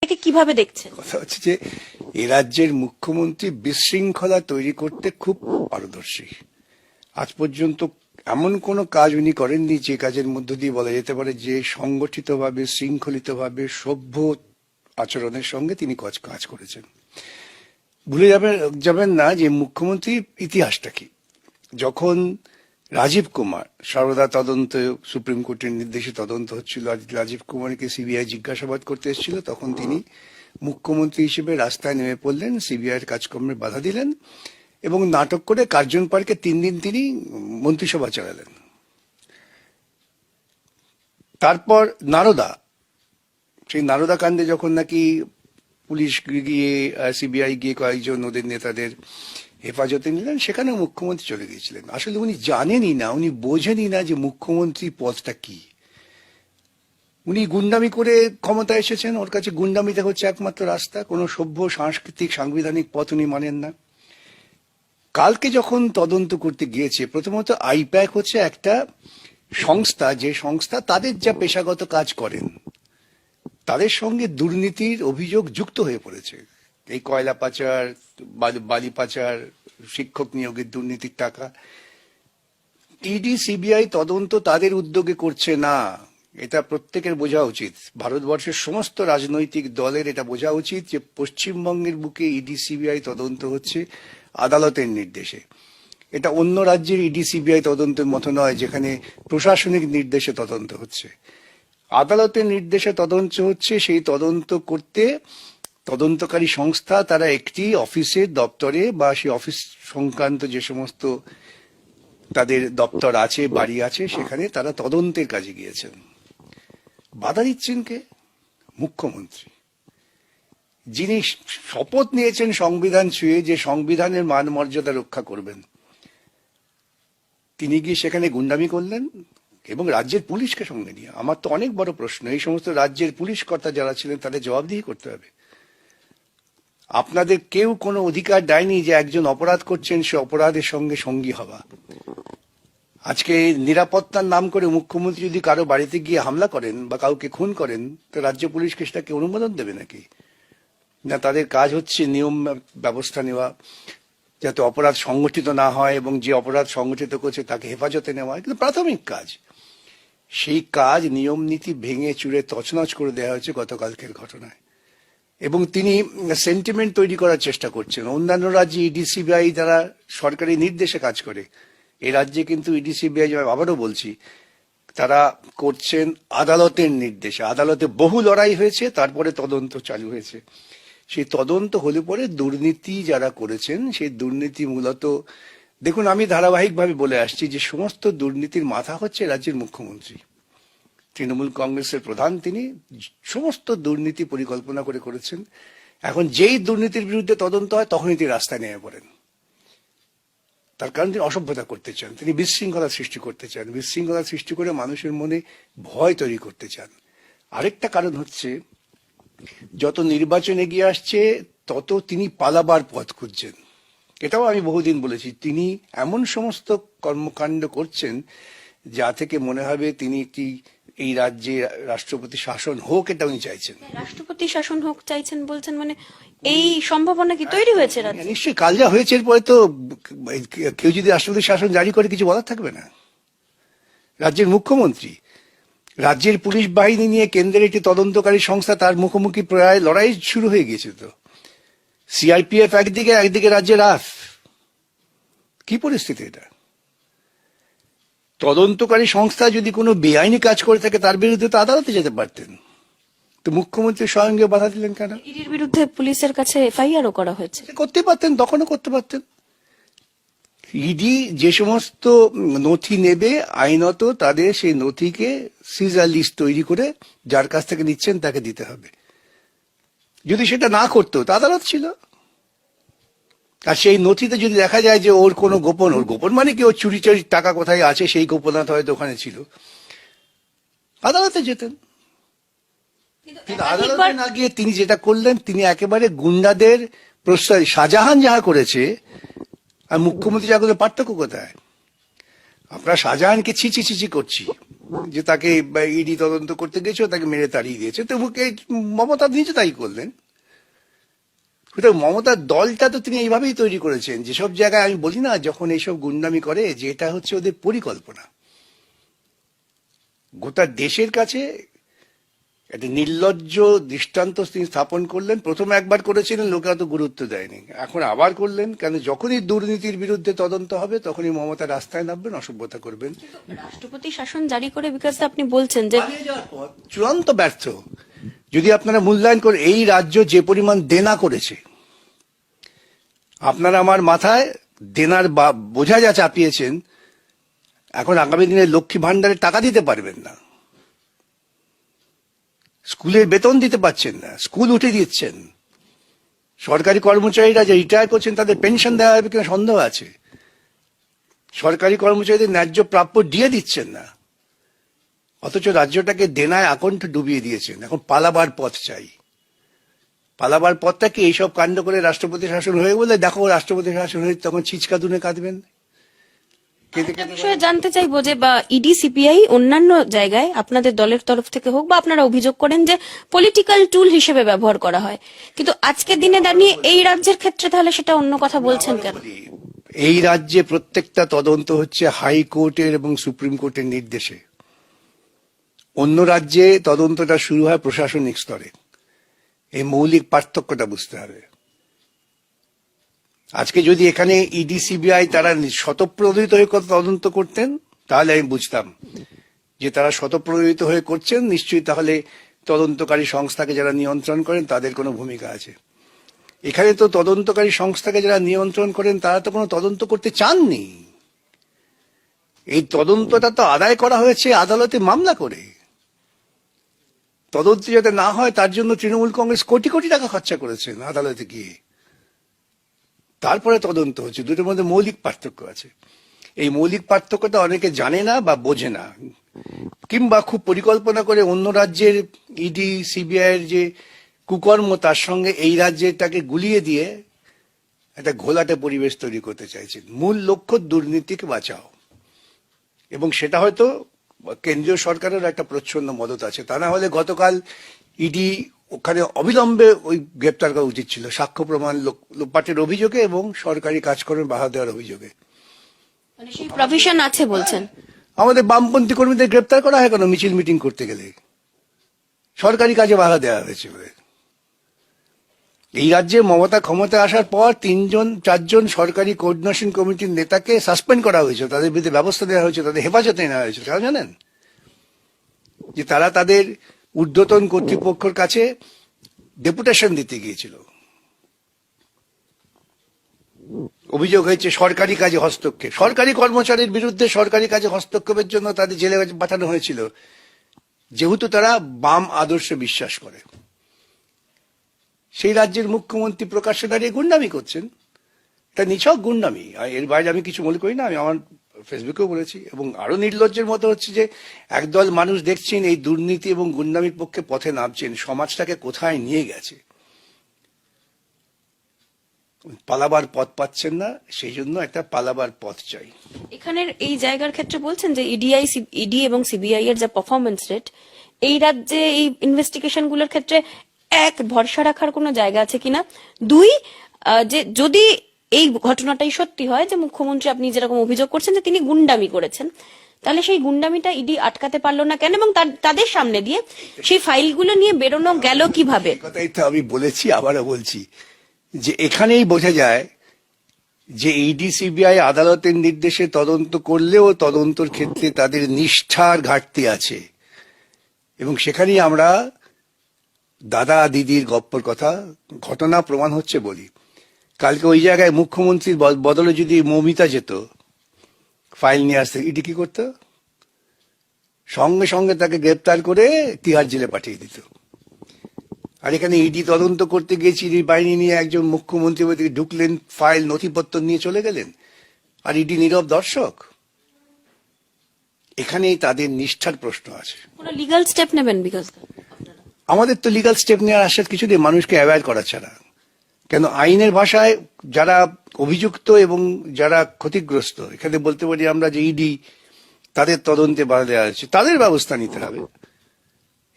একে কিভাবে দেখছেন? কথা হচ্ছে যে এ রাজ্যের মুখ্যমন্ত্রী বিশৃঙ্খলা তৈরি করতে খুব পারদর্শী। আজ পর্যন্ত এমন কোনো কাজ উনি করেননি যে কাজের মধ্য দিয়ে বলা যেতে পারে যে সংগঠিতভাবে শৃঙ্খলিতভাবে সভ্য আচরণের সঙ্গে তিনি কাজ করেছেন। ভুলে যাবেন না যে মুখ্যমন্ত্রীর ইতিহাসটা কি। যখন রাজীব কুমার সারদা তদন্ত সুপ্রিম কোর্টের নির্দেশে তদন্ত হচ্ছিল, রাজীব কুমারকে সিবিআই জিজ্ঞাসাবাদ করতে এসেছিল, তখন তিনি মুখ্যমন্ত্রী হিসেবে রাস্তায় নেমে পড়লেন, সিবিআইয়ের কাজকর্মে বাধা দিলেন এবং নাটক করে কার্জন পার্কে 3 দিন তিনি মন্ত্রিসভা চালালেন। তারপর নারদা, সেই নারদা কাণ্ডে যখন নাকি পুলিশ গিয়ে সিবিআই গিয়ে কয়েকজন ওদের নেতাদের হেফাজতে নিলেন, সেখানে মুখ্যমন্ত্রী চলে গিয়েছিলেন। আসলে উনি জানেনই না, উনি বোঝেনই না যে মুখ্যমন্ত্রী পদটা কি। উনি গুন্ডামি করে ক্ষমতা এসেছেন, ওর কাছে গুন্ডামিটা হচ্ছে একমাত্র রাস্তা। কোনো সভ্য সাংস্কৃতিক সাংবিধানিক পথ উনি মানেন না। কালকে যখন তদন্ত করতে গিয়েছে, প্রথমত আইপ্যাক হচ্ছে একটা সংস্থা, যে সংস্থা তাদের যা পেশাগত কাজ করেন তাদের সঙ্গে দুর্নীতির অভিযোগ যুক্ত হয়ে পড়েছে। এই কয়লা পাচার, বালি পাচার, শিক্ষক নিয়োগের দুর্নীতির টাকা। ইডি সিবিআই তদন্ত তাদের উদ্যোগে করছে না, এটা প্রত্যেকের বোঝা উচিত। ভারতবর্ষের সমস্ত রাজনৈতিক দলের এটা বোঝা উচিত যে পশ্চিমবঙ্গের বুকে ইডি সিবিআই তদন্ত হচ্ছে আদালতের নির্দেশে। এটা অন্য রাজ্যের ইডি সিবিআই তদন্তের মতো নয়, যেখানে প্রশাসনিক নির্দেশে তদন্ত হচ্ছে। আদালতের নির্দেশে তদন্ত হচ্ছে। সেই তদন্ত করতে তদন্তকারী সংস্থা তারা একটি অফিসের দপ্তরে বা সেই অফিস সংক্রান্ত যে সমস্ত তাদের দপ্তর আছে, বাড়ি আছে, সেখানে তারা তদন্তের কাজে গিয়েছেন। বাধা দিচ্ছেন কে? মুখ্যমন্ত্রী, যিনি শপথ নিয়েছেন সংবিধান ছুঁয়ে যে সংবিধানের মান মর্যাদা রক্ষা করবেন। তিনি গিয়ে সেখানে গুন্ডামি করলেন এবং রাজ্যের পুলিশকে সঙ্গে নিয়ে। আমার তো অনেক বড় প্রশ্ন, এই সমস্ত রাজ্যের পুলিশ কর্তা যারা ছিলেন তাদের জবাবদিহি করতে হবে। আপনাদের কেউ কোনো অধিকার দেয়নি যে একজন অপরাধ করছেন সে অপরাধের সঙ্গে সঙ্গী হওয়া। আজকে নিরাপত্তার নাম করে মুখ্যমন্ত্রী যদি কারো বাড়িতে গিয়ে হামলা করেন বা কাউকে খুন করেন, তো রাজ্য পুলিশকে সেটাকে অনুমোদন দেবে নাকি? না, তাদের কাজ হচ্ছে নিয়ম ব্যবস্থা নেওয়া যাতে অপরাধ সংগঠিত না হয় এবং যে অপরাধ সংগঠিত করছে তাকে হেফাজতে নেওয়া, কিন্তু প্রাথমিক কাজ। সেই কাজ নিয়ম নীতি ভেঙে চুরে তছনছ করে দেওয়া হয়েছে গতকালকের ঘটনায়। এবং তিনি সেন্টিমেন্ট তৈরি করার চেষ্টা করছেন। অন্যান্য রাজ্যে ইডি সিবিআই যারা সরকারি নির্দেশে কাজ করে, এই রাজ্যে কিন্তু ইডি সিবিআই, আবারও বলছি, তারা করছেন আদালতের নির্দেশে। আদালতে বহু লড়াই হয়েছে, তারপরে তদন্ত চালু হয়েছে। সেই তদন্ত হলে পরে দুর্নীতি যারা করেছেন, সেই দুর্নীতি মূলত, দেখুন, আমি ধারাবাহিকভাবে বলে আসছি যে সমস্ত দুর্নীতির মাথা হচ্ছে রাজ্যের মুখ্যমন্ত্রী। তৃণমূল কংগ্রেসের প্রধান, তিনি সমস্ত দুর্নীতি পরিকল্পনা করে করেছেন। এখন যেই দুর্নীতির বিরুদ্ধে তদন্ত হয় তখনই তিনি রাস্তায় নেমে পড়েন। তার কারণ তিনি অসভ্যতা করতে চান, তিনি বিশৃঙ্খলা সৃষ্টি করতে চান, বিশৃঙ্খলা সৃষ্টি করে মানুষের মনে ভয় তৈরি করতে চান। আরেকটা কারণ হচ্ছে, যত নির্বাচন এগিয়ে আসছে তত তিনি পালাবার পথ খুঁজছেন। এটাও আমি বহুদিন বলেছি, তিনি এমন সমস্ত কর্মকাণ্ড করছেন যা থেকে মনে হবে তিনি একটি এই রাজ্যে রাষ্ট্রপতি শাসন হোক, এটা উনি চাইছেন। রাষ্ট্রপতি শাসন হোক চাইছেন বলছেন, মানে এই সম্ভাবনা কি তৈরি হয়েছে রাজ্যে? নিশ্চয়ই, কাল যা হয়েছে এরপরে তো কেউ যদি রাষ্ট্রপতি শাসন জারি করে কিছু বলার থাকবে না। রাজ্যের মুখ্যমন্ত্রী, রাজ্যের পুলিশ বাহিনী নিয়ে কেন্দ্রের একটি তদন্তকারী সংস্থা, তার মুখোমুখি প্রায় লড়াই শুরু হয়ে গিয়েছে। তো সিআরপিএফ একদিকে, একদিকে রাজ্যের রাফ, কি পরিস্থিতি এটা? তদন্তকারী সংস্থা যদি কোনো বেআইনি কাজ করে থাকে তার বিরুদ্ধে তো আদালতে যেতে পারতেন, তো মুখ্যমন্ত্রী স্বয়ংকে বাধা দিলেন কেন? ইডির বিরুদ্ধে পুলিশের কাছে এফআইআরও করা হয়েছে। করতে পারতেন, তখনও করতে পারতেন। ইডি যে সমস্ত নথি নেবে আইনত, তাদের সেই নথিকে সিজার লিস্ট তৈরি করে যার কাছ থেকে নিচ্ছেন তাকে দিতে হবে। যদি সেটা না করতো তা আদালত ছিল। আর সেই নথিতে যদি দেখা যায় যে ওর কোনো গোপন, ওর গোপন মানে কি, ওর চুরি টাকা কোথায় আছে সেই গোপনতা হয়তো ওখানে ছিল, আদালতে যেতেন। কিন্তু আদালতে না গিয়ে তিনি যেটা করলেন, তিনি একেবারে গুন্ডাদের প্রশ্রয়। শাহজাহান যাহা করেছে আর মুখ্যমন্ত্রী যা করে পার্থক্য কোথায়? আমরা শাহজাহানকে ছি ছি ছি ছি করছি, যে তাকে ইডি তদন্ত করতে গেছে, তাকে মেরে তাড়িয়ে দিয়েছে। তো মমতা নিজে তাই করলেন। সুতরাং মমতার দলটা তো তিনি এইভাবেই তৈরি করেছেন, যেসব জায়গায় আমি বলি না যখন এইসব গুন্ডামি করে, যে এটা হচ্ছে ওদের পরিকল্পনা। গোটা দেশের কাছে একটা নির্লজ্জ দৃষ্টান্ত তিনি স্থাপন করলেন। প্রথমে একবার করেছিলেন, লোকে অত গুরুত্ব দেয়নি, এখন আবার করলেন। কেন, যখনই দুর্নীতির বিরুদ্ধে তদন্ত হবে তখনই মমতা রাস্তায় নামবেন, অসভ্যতা করবেন। রাষ্ট্রপতি শাসন জারি করে বিকাশ দা আপনি বলছেন যে পালিয়ে যাওয়ার পর চূড়ান্ত ব্যর্থ। যদি আপনারা মূল্যায়ন করে এই রাজ্য যে পরিমাণ দেনা করেছে, আপনারা আমার মাথায় দেনার বোঝা যা চাপিয়েছেন, এখন আগামী দিনে লক্ষ্মী ভান্ডারে টাকা দিতে পারবেন না, স্কুলের বেতন দিতে পারছেন না, স্কুল উঠে দিচ্ছেন, সরকারি কর্মচারীরা যে রিটায়ার করছেন তাদের পেনশন দেওয়া হবে কিনা সন্দেহ আছে, সরকারি কর্মচারীদের ন্যায্য প্রাপ্য দিয়ে দিচ্ছেন না, অথচ রাজ্যটাকে দেনায় আকণ্ঠ ডুবিয়ে দিয়েছেন। এখন পালাবার পথ চাই। পালাবার পথটা কি এইসব কাণ্ড করে রাষ্ট্রপতি শাসন হয়ে বলে দেখো রাষ্ট্রপতি শাসন হয়ে তখন ছিচকা দুনে কাঁদবেন। একটা বিষয়ে জানতে চাইবো যে বা ইডি সিবিআই অন্যান্য জায়গায় আপনাদের দলের তরফ থেকে হোক বা আপনারা অভিযোগ করেন যে পলিটিক্যাল টুল হিসেবে ব্যবহার করা হয়, কিন্তু আজকের দিনে দাঁড়িয়ে এই রাজ্যের ক্ষেত্রে তাহলে সেটা অন্য কথা বলছেন কেন? এই রাজ্যে প্রত্যেকটা তদন্ত হচ্ছে হাইকোর্টের এবং সুপ্রিম কোর্টের নির্দেশে। অন্য রাজ্যে তদন্তটা শুরু হয় প্রশাসনিক স্তরে। এই মৌলিক পার্থক্যটা বুঝতে হবে। আজকে যদি এখানে ইডি সিবিআই তারা স্বতঃপ্রণোদিত হয়ে তদন্ত করতেন, তাহলে আমি বুঝতাম যে তারা স্বতঃপ্রণোদিত হয়ে করছেন, নিশ্চয়ই তাহলে তদন্তকারী সংস্থাকে যারা নিয়ন্ত্রণ করেন তাদের কোনো ভূমিকা আছে। এখানে তো তদন্তকারী সংস্থাকে যারা নিয়ন্ত্রণ করেন তারা তো কোনো তদন্ত করতে চাননি। এই তদন্তটা তো আদায় করা হয়েছে আদালতে মামলা করে। তদন্ত যাতে না হয় তার জন্য তৃণমূল কংগ্রেস কোটি কোটি টাকা খরচা করেছেন আদালতে গিয়ে, তারপরে তদন্ত হচ্ছে। দুটোর মধ্যে মৌলিক পার্থক্য আছে। এই মৌলিক পার্থক্যটা অনেকে জানে না বা বোঝে না, কিংবা খুব পরিকল্পনা করে অন্য রাজ্যের ইডি সিবিআই এর যে কুকর্ম তার সঙ্গে এই রাজ্যেরটাকে গুলিয়ে দিয়ে একটা ঘোলাটে পরিবেশ তৈরি করতে চাইছেন। মূল লক্ষ্য দুর্নীতিকে বাঁচাও, এবং সেটা হয়তো কেন্দ্রীয় সরকারের একটা প্রচ্ছন্ন মদত আছে। তা না হলে গতকাল ইডি ওখানে অবিলম্বে ওই গ্রেপ্তার করা উচিত ছিল, সাক্ষ্য প্রমাণ লোপাটের অভিযোগে এবং সরকারি কাজকর্মে বাধা দেওয়ার অভিযোগে। মানে সেই প্রভিশন আছে বলছেন? আমাদের বামপন্থী কর্মীদের গ্রেপ্তার করা হয় কেন? মিছিল মিটিং করতে গেলে সরকারি কাজে বাধা দেওয়া হয়েছে বলে। এই রাজ্যে মমতা ক্ষমতায় আসার পর 3-4জন সরকারি কোঅর্ডিনেশন কমিটির নেতাকে সাসপেন্ড করা হয়েছে, তাদের বিরুদ্ধে ব্যবস্থা দেওয়া হয়েছে, তাদের হেফাজতে নেওয়া হয়েছে। তারা জানেন যে তারা তাদের ঊর্ধ্বতন কর্তৃপক্ষের কাছে ডেপুটেশন দিতে গিয়েছিল। অভিযোগ হয়েছে সরকারি কাজে হস্তক্ষেপ, সরকারি কর্মচারীর বিরুদ্ধে সরকারি কাজে হস্তক্ষেপের জন্য তাদের জেলে পাঠানো হয়েছিল, যেহেতু তারা বাম আদর্শে বিশ্বাস করে। সেই রাজ্যের মুখ্যমন্ত্রী প্রকাশ্যে দাঁড়িয়ে গুন্ডামি করছেন, এটা নিছক গুন্ডামি। এর বাইরে আমি কিছু মনে করি না। আমি আমার ফেসবুকেও বলেছি। এবং আরো নির্লজ্জের মতো হচ্ছে যে একদল মানুষ দেখছেন এই দুর্নীতি এবং গুন্ডামির পক্ষে পথে নামছেন, সমাজটাকে কোথায় নিয়ে গেছে। পালাবার পথ পাচ্ছেন না, সেই জন্য একটা পালাবার পথ চাই। এখানের এই জায়গার ক্ষেত্রে বলছেন যে ইডি এবং সিবিআই এর যা পারফরমেন্স রেট, এই রাজ্যে এই ইনভেস্টিগেশন গুলোর ক্ষেত্রে এক, ভরসা রাখার কোনো জায়গা আছে কিনা, দুই, যে যদি এই ঘটনাটাই সত্যি হয় যে মুখ্যমন্ত্রী আপনি যেরকম অভিযোগ করছেন যে তিনি গুন্ডামি করেছেন, তাহলে সেই গুন্ডামিটা ইডি আটকাতে পারলো না কেন, এবং তাদের সামনে দিয়ে সেই ফাইলগুলো নিয়ে বেরোনো গেল কিভাবে? কথাই তো আমি বলেছি, আবারও বলছি যে এখানেই বোঝা যায় যে ইডি সিবিআই আদালতের নির্দেশে তদন্ত করলেও তদন্তর ক্ষেত্রে তাদের নিষ্ঠার ঘাটতি আছে। এবং সেখানেই আমরা দাদা দিদির গপ্পর কথা, ঘটনা প্রমাণ হচ্ছে বলি। কালকে ওই জায়গায় মুখ্যমন্ত্রীর বদলে যদি মৌমিতা যেত ফাইল নিয়ে আসতে, ইডি কি করতো? সঙ্গে সঙ্গে তাকে গ্রেপ্তার করে তিহার জেলে পাঠিয়ে দিত। আর এখানে ইডি তদন্ত করতে গিয়েছি, ইডি বাহিনী নিয়ে একজন মুখ্যমন্ত্রী ওদিকে ঢুকলেন, ফাইল নথিপত্র নিয়ে চলে গেলেন, আর ইডি নীরব দর্শক। এখানেই তাদের নিষ্ঠার প্রশ্ন আছে। কোনো লিগ্যাল স্টেপ নেবেন? বিকজ আমাদের তো লিগ্যাল স্টেপ নেওয়ার আশ্বাস কিছু নেই, মানুষকে অ্যাওয়্যার করা ছাড়া। কেন, আইনের ভাষায় যারা অভিযুক্ত এবং যারা ক্ষতিগ্রস্ত, এখানে বলতে পারি আমরা যে ইডি তাদের তদন্তে বাধা দেওয়া হচ্ছে, তাদের ব্যবস্থা নিতে হবে।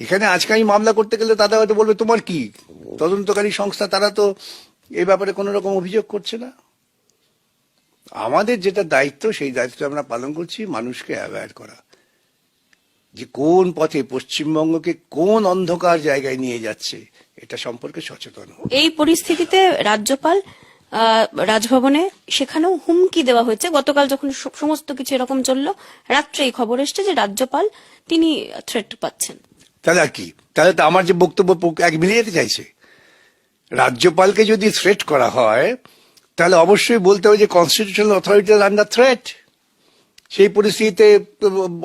এখানে আজকে আমি মামলা করতে গেলে তারা হয়তো বলবে তোমার কি, তদন্তকারী সংস্থা তারা তো এই ব্যাপারে কোনো রকম অভিযোগ করছে না। আমাদের যেটা দায়িত্ব সেই দায়িত্ব আমরা পালন করছি, মানুষকে অ্যাওয়্যার করা যে কোন পথে পশ্চিমবঙ্গকে কোন অন্ধকার জায়গায় নিয়ে যাচ্ছে এটা সম্পর্কে সচেতন হওয়া। এই পরিস্থিতিতে রাজ্যপাল রাজভবনে সেখানেও হুমকি দেওয়া হয়েছে। গতকাল যখন সমস্ত কিছু এরকম চললো, রাত্রে এই খবর এসছে যে রাজ্যপাল তিনি থ্রেট পাচ্ছেন। তাহলে আর কি, তাহলে তো আমার যে বক্তব্য এক মিলিয়ে যেতে চাইছে। রাজ্যপালকে যদি থ্রেট করা হয় তাহলে অবশ্যই বলতে হবে যে কনস্টিটিউশনাল অথরিটি আন্ডার থ্রেট। সেই পরিস্থিতিতে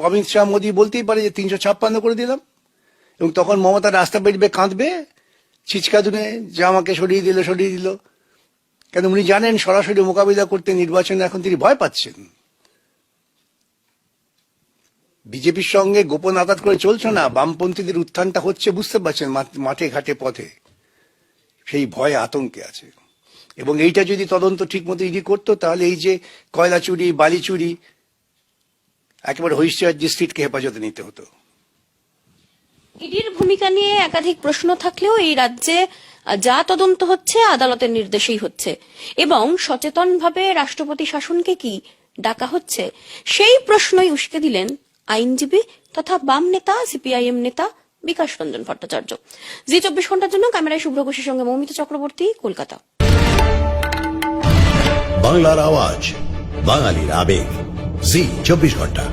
অমিত শাহ মোদী বলতেই পারে যে 356 করে দিলাম, এবং তখন মমতা রাস্তা বেরবে, কাঁদবে, ছিচকা দুনে যে আমাকে সরিয়ে দিল। কেন উনি জানেন সরাসরি মোকাবিলা করতে নির্বাচনে এখন তিনি ভয় পাচ্ছেন। বিজেপির সঙ্গে গোপন আঘাত করে চলছে না, বামপন্থীদের উত্থানটা হচ্ছে বুঝতে পারছেন মাঠে ঘাটে পথে, সেই ভয়ে আতঙ্কে আছে। এবং এইটা যদি তদন্ত ঠিক মতো ইডি করতো তাহলে এই যে কয়লা চুরি, বালি চুরি, একেবারে হইচই ডিস্ট্রিক্টকে হেফাজতে নিতে হতো। ইডির ভূমিকা নিয়ে একাধিক প্রশ্ন থাকলেও এই রাজ্যে যা তদন্ত হচ্ছে আদালতের নির্দেশেই হচ্ছে, এবং সচেতনভাবে রাষ্ট্রপতি শাসনকে কি ডাকা হচ্ছে সেই প্রশ্নই উস্কে দিলেন আইনজীবী তথা বাম নেতা সিপিআইএম নেতা বিকাশ রঞ্জন ভট্টাচার্য। জি 24 ঘন্টার জন্য ক্যামেরায় শুভ্র ঘোষের সঙ্গে মৌমিতা চক্রবর্তী, কলকাতা। বাংলার আওয়াজ, বাঙালির আবেগ, জি 24 ঘন্টা।